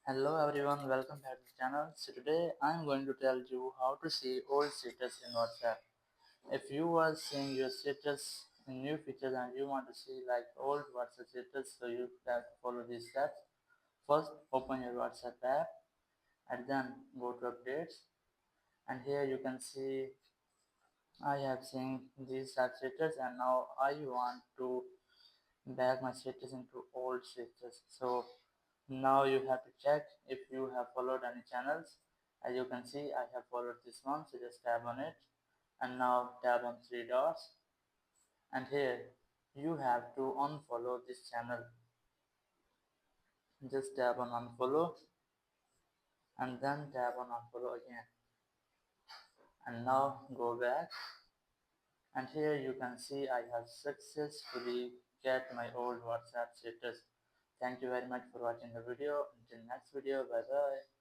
Hello everyone, welcome back to the channel. So today I'm going to tell you how to see old status in WhatsApp. If you are seeing your status in new features and you want to see like old WhatsApp status, so you have to follow these steps. First, open your WhatsApp app and then go to updates. And here you can see I have seen these status and now I want to back my status into old status. So now you have to check if you have followed any channels. As you can see, I have followed this one, so just tap on it and now tap on three dots, and here you have to unfollow this channel. Just tap on unfollow and then tap on unfollow again, and now go back, and here you can see I have successfully get my old WhatsApp status. Thank you very much for watching the video. Until next video, bye bye.